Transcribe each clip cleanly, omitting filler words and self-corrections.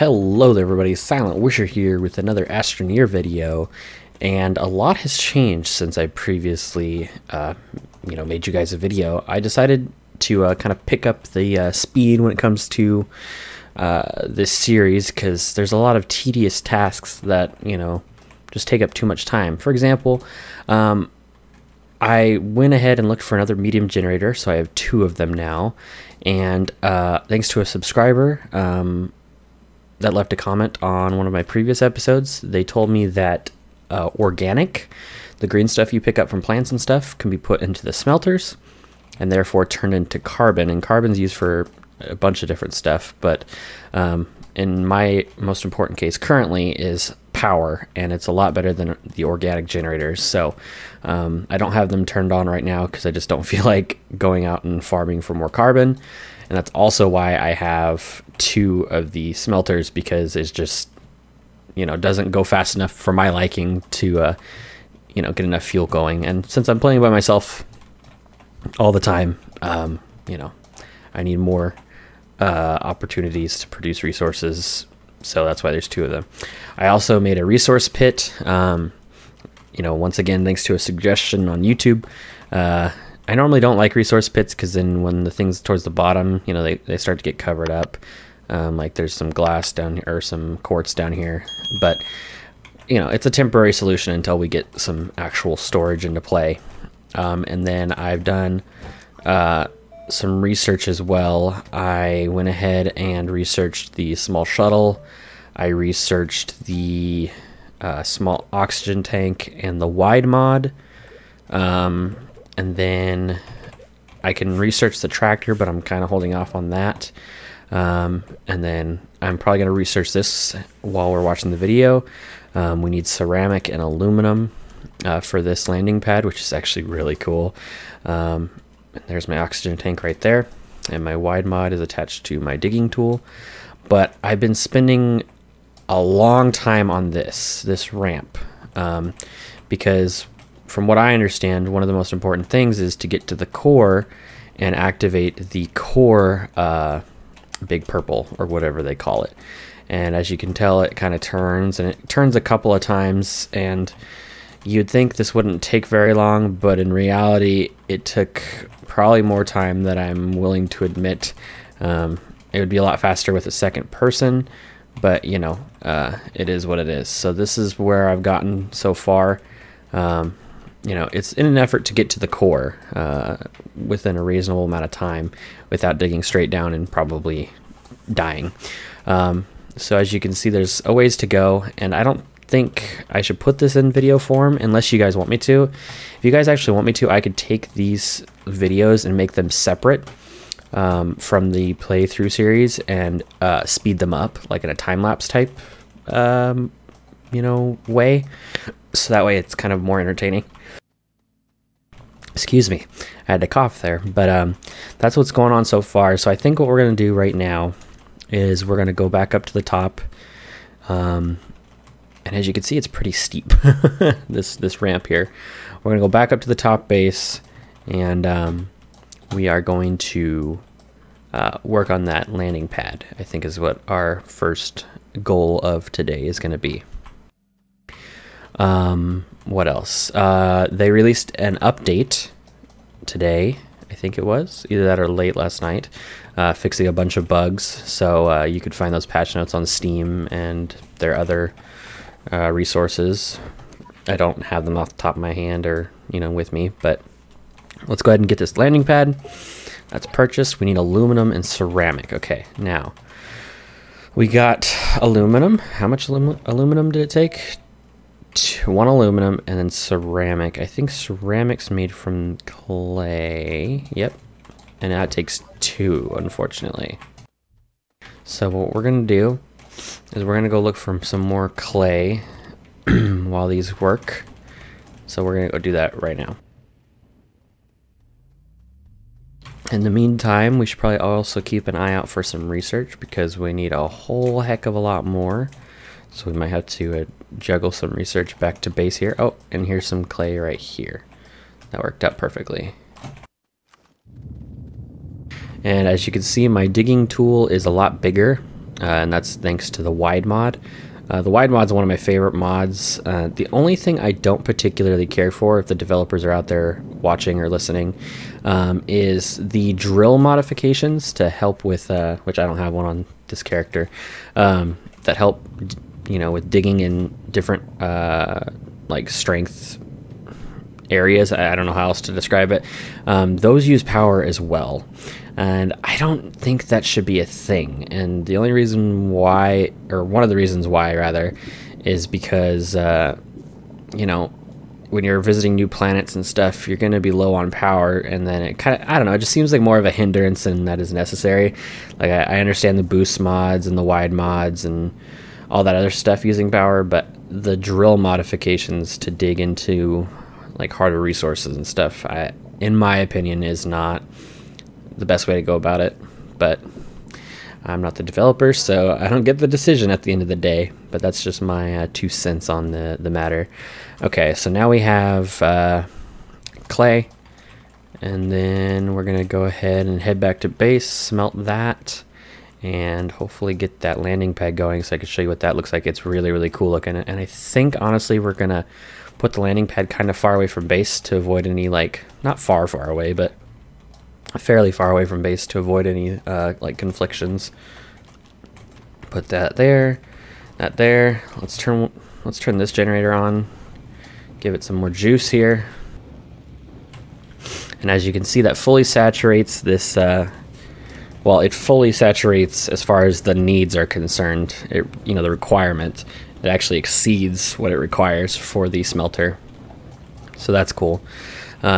Hello there everybody, Silentwisher here with another Astroneer video, and a lot has changed since I previously made you guys a video. I decided to kind of pick up the speed when it comes to this series, because there's a lot of tedious tasks that, just take up too much time. For example, I went ahead and looked for another medium generator, so I have two of them now, and thanks to a subscriber that left a comment on one of my previous episodes, they told me that organic, the green stuff you pick up from plants and stuff, can be put into the smelters and therefore turned into carbon, and carbon's used for a bunch of different stuff, but in my most important case currently is power, and it's a lot better than the organic generators. So I don't have them turned on right now because I just don't feel like going out and farming for more carbon, and that's also why I have two of the smelters, because it's just doesn't go fast enough for my liking to get enough fuel going. And since I'm playing by myself all the time, I need more opportunities to produce resources, so that's why there's two of them. I also made a resource pit, once again thanks to a suggestion on YouTube. I normally don't like resource pits because then when the things towards the bottom, they start to get covered up, like there's some glass down here or some quartz down here, but it's a temporary solution until we get some actual storage into play. And then I've done some research as well. I went ahead and researched the small shuttle. I researched the small oxygen tank and the wide mod. And then I can research the tractor, but I'm kind of holding off on that. And then I'm probably going to research this while we're watching the video. We need ceramic and aluminum for this landing pad, which is actually really cool. And there's my oxygen tank right there, and my wide mod is attached to my digging tool. But I've been spending a long time on this ramp, because from what I understand, one of the most important things is to get to the core and activate the core big purple, or whatever they call it. And as you can tell, it kind of turns, and it turns a couple of times, and you'd think this wouldn't take very long, but in reality it took probably more time than I'm willing to admit. It would be a lot faster with a second person, but it is what it is. So this is where I've gotten so far. It's in an effort to get to the core within a reasonable amount of time without digging straight down and probably dying. So as you can see, there's a ways to go, and I don't think I should put this in video form unless you guys want me to. If you guys actually want me to, I could take these videos and make them separate from the playthrough series and speed them up like in a time-lapse type way, so that way it's kind of more entertaining. Excuse me, I had to cough there, but that's what's going on so far. So I think what we're going to do right now is we're going to go back up to the top, and as you can see, it's pretty steep, this ramp here. We're going to go back up to the top base, and we are going to work on that landing pad, I think is what our first goal of today is going to be. What else? They released an update today, I think it was, either that or late last night, fixing a bunch of bugs. So you could find those patch notes on Steam and their other resources. I don't have them off the top of my hand or with me, but let's go ahead and get this landing pad. That's purchased. We need aluminum and ceramic. Okay, now we got aluminum. How much aluminum did it take? 1 aluminum, and then ceramic. I think ceramic's made from clay. Yep. And now it takes 2, unfortunately. So what we're gonna do is we're gonna go look for some more clay while these work. So we're gonna go do that right now. In the meantime, we should probably also keep an eye out for some research, because we need a whole heck of a lot more. So we might have to juggle some research back to base here. Oh, and here's some clay right here. That worked out perfectly. And as you can see, my digging tool is a lot bigger and that's thanks to the wide mod. The wide mod is one of my favorite mods. The only thing I don't particularly care for, if the developers are out there watching or listening, is the drill modifications to help with, which I don't have one on this character, that help, you know, with digging in different like strength areas. I don't know how else to describe it. Those use power as well. And I don't think that should be a thing. And the only reason why, or one of the reasons why rather, is because, you know, when you're visiting new planets and stuff, you're going to be low on power. And then it kind of, I don't know, it just seems like more of a hindrance than that is necessary. Like I understand the boost mods and the wide mods and all that other stuff using power, but the drill modifications to dig into like harder resources and stuff, in my opinion, is not the best way to go about it. But I'm not the developer, so I don't get the decision at the end of the day. But that's just my 2 cents on the matter. Okay, so now we have clay, and then we're gonna go ahead and head back to base, smelt that, and hopefully get that landing pad going so I can show you what that looks like. It's really, really cool looking. And I think honestly we're gonna put the landing pad kind of far away from base to avoid any, like, not far away, but fairly far away from base to avoid any like conflictions. Put that there, that there. Let's turn this generator on, give it some more juice here. And as you can see, that fully saturates this, well, it fully saturates as far as the needs are concerned. It, you know, the requirement, it actually exceeds what it requires for the smelter. So that's cool.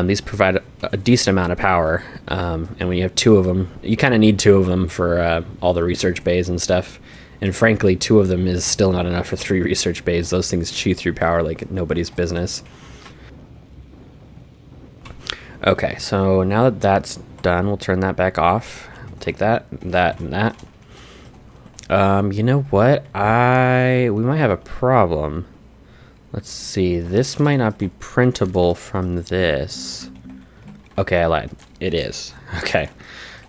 These provide a decent amount of power, and when you have 2 of them, you kind of need 2 of them for all the research bays and stuff. And frankly, 2 of them is still not enough for 3 research bays. Those things chew through power like nobody's business. Okay, so now that that's done, we'll turn that back off. Take that, that, and that. You know what? We might have a problem. Let's see. This might not be printable from this. Okay, I lied. It is. Okay.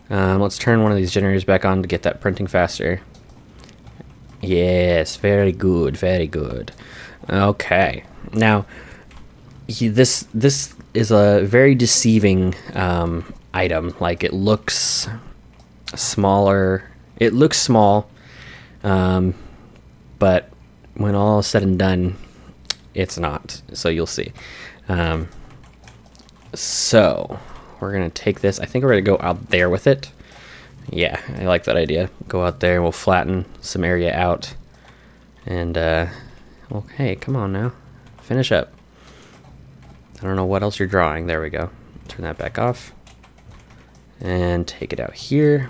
Let's turn one of these generators back on to get that printing faster. Yes, very good, very good. Okay. Now, this is a very deceiving item. Like, it looks smaller. It looks small, but when all is said and done, it's not. So you'll see. So we're gonna take this. I think we're gonna go out there with it. Yeah, I like that idea. Go out there and we'll flatten some area out. And okay, come on now, finish up. I don't know what else you're drawing. There we go. Turn that back off and take it out here.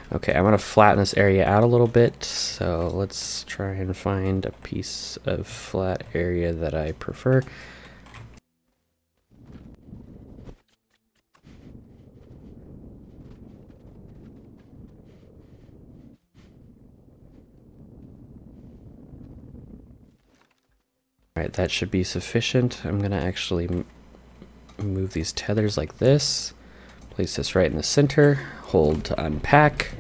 Okay, I'm gonna flatten this area out a little bit, so let's try and find a piece of flat area that I prefer. Alright, that should be sufficient. I'm gonna actually move these tethers like this. Place this right in the center, hold to unpack.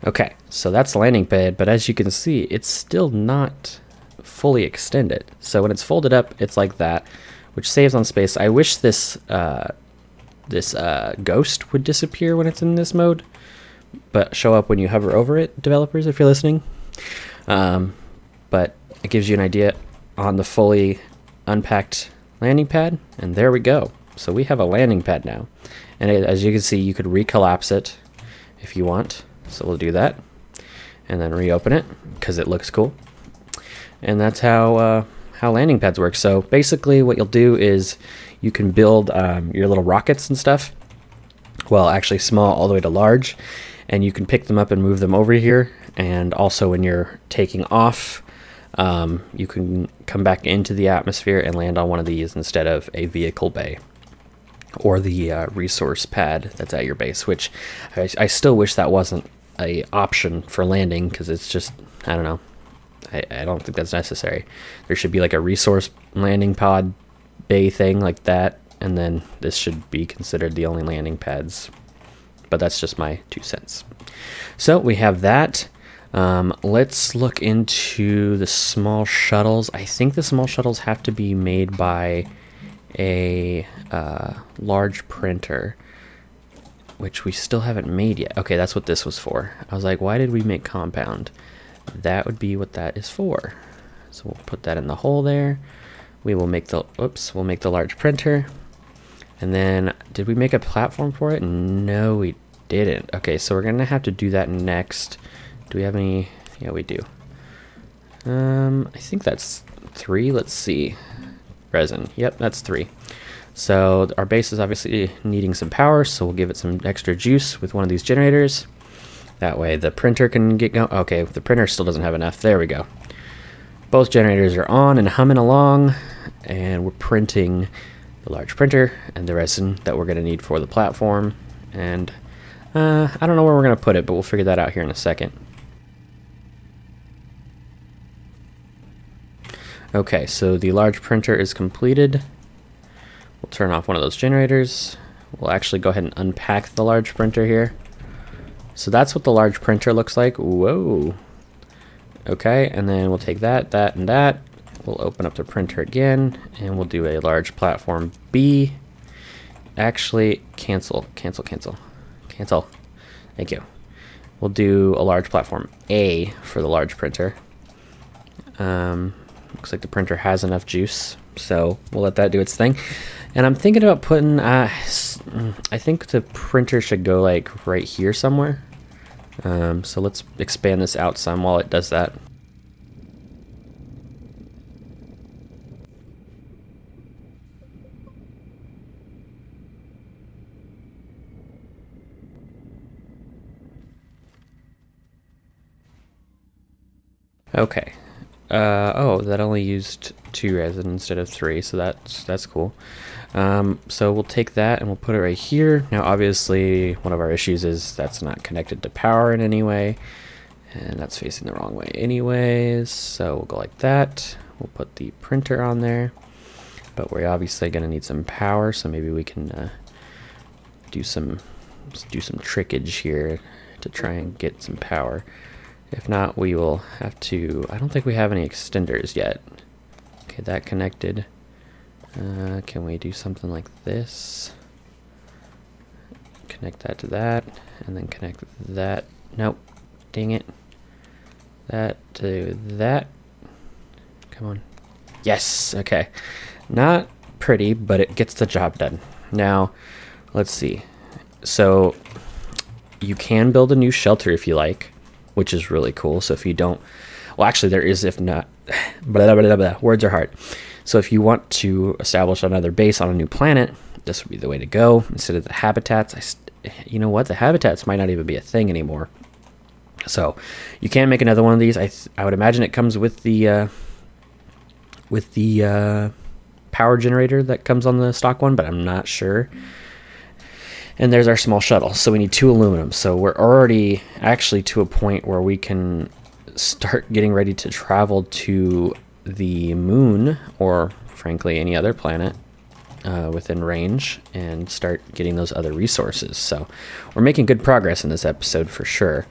Okay, so that's the landing pad, but as you can see, it's still not fully extended. So when it's folded up, it's like that, which saves on space. I wish this ghost would disappear when it's in this mode, but show up when you hover over it, developers, if you're listening. But it gives you an idea on the fully unpacked landing pad, and there we go. So we have a landing pad now. And as you can see, you could recollapse it if you want. So we'll do that. And then reopen it, because it looks cool. And that's how landing pads work. So basically what you'll do is you can build your little rockets and stuff. Well, actually small all the way to large. And you can pick them up and move them over here. And also when you're taking off, you can come back into the atmosphere and land on one of these instead of a vehicle bay. Or the resource pad that's at your base, which I still wish that wasn't a option for landing, because it's just, I don't know, I don't think that's necessary. There should be like a resource landing pod bay thing like that, and then this should be considered the only landing pads. But that's just my 2 cents. So we have that. Let's look into the small shuttles. I think the small shuttles have to be made by a large printer, which we still haven't made yet. Okay, that's what this was for. I was like, why did we make compound? That would be what that is for. So we'll put that in the hole there. We will make the, we'll make the large printer. And then, did we make a platform for it? No, we didn't. Okay, so we're gonna have to do that next. Do we have any? Yeah, we do. I think that's 3. Let's see. Resin. Yep, that's 3. So our base is obviously needing some power, so we'll give it some extra juice with one of these generators. That way the printer can get going. Okay, the printer still doesn't have enough. There we go. Both generators are on and humming along, and we're printing the large printer and the resin that we're going to need for the platform. And I don't know where we're going to put it, but we'll figure that out here in a second. Okay, so the large printer is completed. We'll turn off one of those generators. We'll actually go ahead and unpack the large printer here. So that's what the large printer looks like. Whoa. Okay, and then we'll take that, that, and that. We'll open up the printer again, and we'll do a large platform B. Actually, cancel. Thank you. We'll do a large platform A for the large printer. Looks like the printer has enough juice, so we'll let that do its thing. And I'm thinking about putting, I think the printer should go like right here somewhere. So let's expand this out some while it does that. Okay. Oh, that only used 2 resin instead of 3, so that's cool. So we'll take that and we'll put it right here. Now obviously one of our issues is that's not connected to power in any way, and that's facing the wrong way anyways, so we'll go like that. We'll put the printer on there, but we're obviously going to need some power, so maybe we can do some trickage here to try and get some power. If not, we will have to, I don't think we have any extenders yet. Okay, that connected. Can we do something like this? Connect that to that, and then connect that. Nope, dang it. That to that. Come on. Yes, okay. Not pretty, but it gets the job done. Now, let's see. So, you can build a new shelter if you like, which is really cool. So if you don't, well, actually there is, if not, blah, blah, blah, blah. Words are hard. So if you want to establish another base on a new planet, this would be the way to go instead of the habitats. You know what? The habitats might not even be a thing anymore. So you can make another one of these. I would imagine it comes with the power generator that comes on the stock one, but I'm not sure. And there's our small shuttle. So we need 2 aluminum. So we're already actually to a point where we can start getting ready to travel to the moon, or frankly any other planet within range, and start getting those other resources. So we're making good progress in this episode for sure.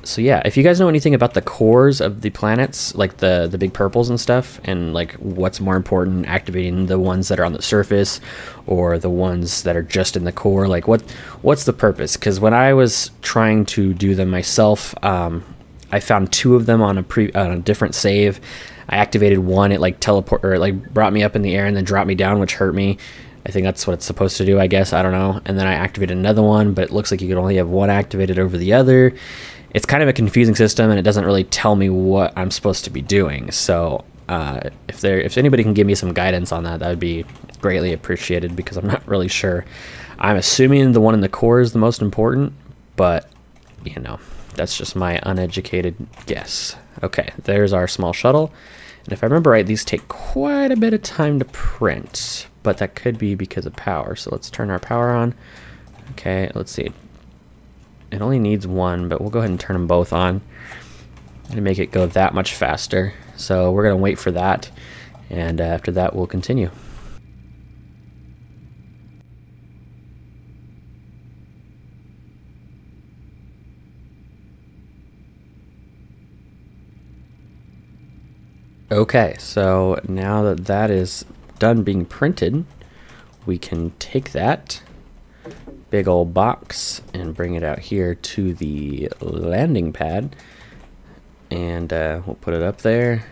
So yeah, if you guys know anything about the cores of the planets, like the big purples and stuff, and like what's more important, activating the ones that are on the surface or the ones that are just in the core, like what's the purpose? Because when I was trying to do them myself, I found 2 of them on a different save. I activated one, it like brought me up in the air and then dropped me down, which hurt me. I think that's what it's supposed to do, I guess, I don't know. And then I activated another one, but it looks like you could only have one activated over the other. It's kind of a confusing system, and it doesn't really tell me what I'm supposed to be doing. So if anybody can give me some guidance on that, that would be greatly appreciated, because I'm not really sure. I'm assuming the one in the core is the most important, but you know, that's just my uneducated guess. Okay, there's our small shuttle. And if I remember right, these take quite a bit of time to print, but that could be because of power. So let's turn our power on. Okay, let's see. It only needs 1, but we'll go ahead and turn them both on and make it go that much faster. So we're going to wait for that, and after that we'll continue. Okay, so now that that is done being printed, we can take that big old box and bring it out here to the landing pad, and we'll put it up there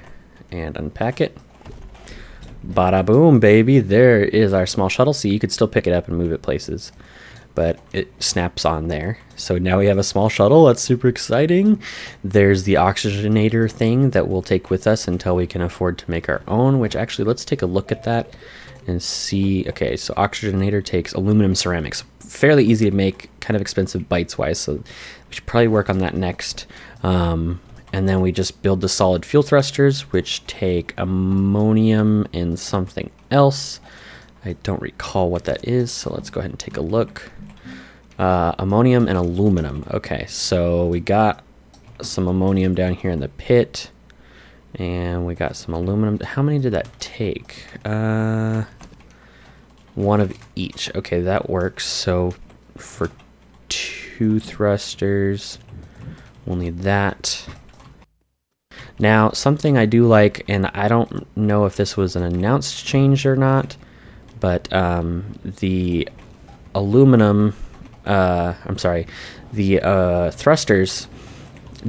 and unpack it. Bada boom, baby, there is our small shuttle. See, you could still pick it up and move it places, but it snaps on there. So now we have a small shuttle. That's super exciting. There's the oxygenator thing that we'll take with us until we can afford to make our own, which actually, let's take a look at that and see. Okay, so oxygenator takes aluminum ceramics. Fairly easy to make, kind of expensive bytes wise, so we should probably work on that next. And then we just build the solid fuel thrusters, which take ammonium and something else. I don't recall what that is, so let's go ahead and take a look. Ammonium and aluminum. Okay, so we got some ammonium down here in the pit, and we got some aluminum. How many did that take? One of each. Okay, that works. So for 2 thrusters, we'll need that. Now, something I do like, and I don't know if this was an announced change or not, but the aluminum, the thrusters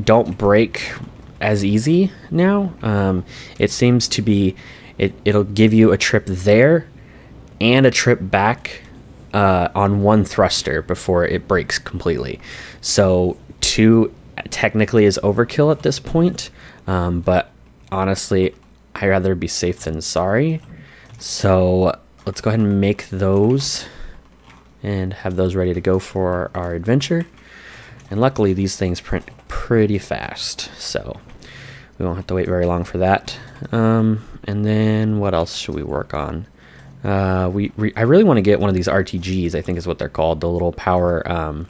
don't break as easy now. It seems to be, it'll give you a trip there and a trip back on one thruster before it breaks completely. So 2 technically is overkill at this point, but honestly, I'd rather be safe than sorry. So let's go ahead and make those and have those ready to go for our adventure. And luckily these things print pretty fast, so we won't have to wait very long for that. And then what else should we work on? I really want to get one of these RTGs, I think is what they're called, the little power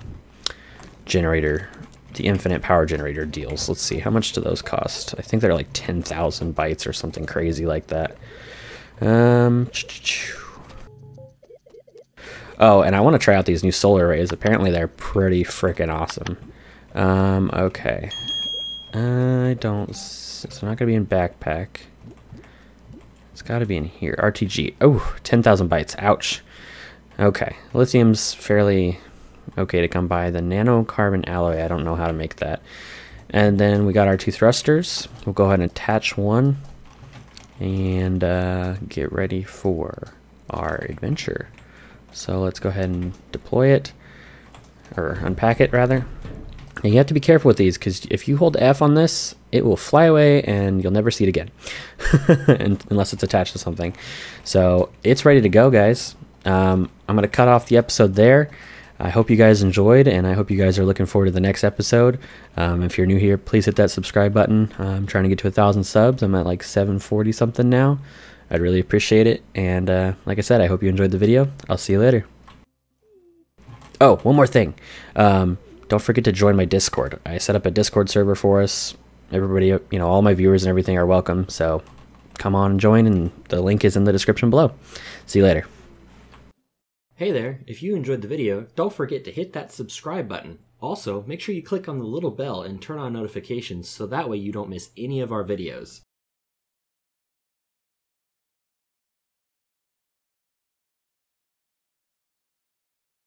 generator, the infinite power generator deals. Let's see, how much do those cost? I think they're like 10,000 bytes or something crazy like that. Oh, and I want to try out these new solar arrays. Apparently they're pretty freaking awesome. Okay. It's not gonna be in backpack. It's got to be in here. RTG. Oh, 10,000 bytes. Ouch. Okay. Lithium's fairly okay to come by. The nanocarbon alloy, I don't know how to make that. And then we got our 2 thrusters. We'll go ahead and attach one and get ready for our adventure. So let's go ahead and deploy it, or unpack it rather. And you have to be careful with these, because if you hold F on this, it will fly away and you'll never see it again. Unless it's attached to something. So it's ready to go, guys. I'm going to cut off the episode there. I hope you guys enjoyed, and I hope you guys are looking forward to the next episode. If you're new here, please hit that subscribe button. I'm trying to get to 1,000 subs. I'm at like 740 something now. I'd really appreciate it. And like I said, I hope you enjoyed the video. I'll see you later. Oh, one more thing. Don't forget to join my Discord. I set up a Discord server for us. Everybody, you know, all my viewers and everything are welcome. So come on and join, and the link is in the description below. See you later. Hey there, if you enjoyed the video, don't forget to hit that subscribe button. Also, make sure you click on the little bell and turn on notifications so that way you don't miss any of our videos.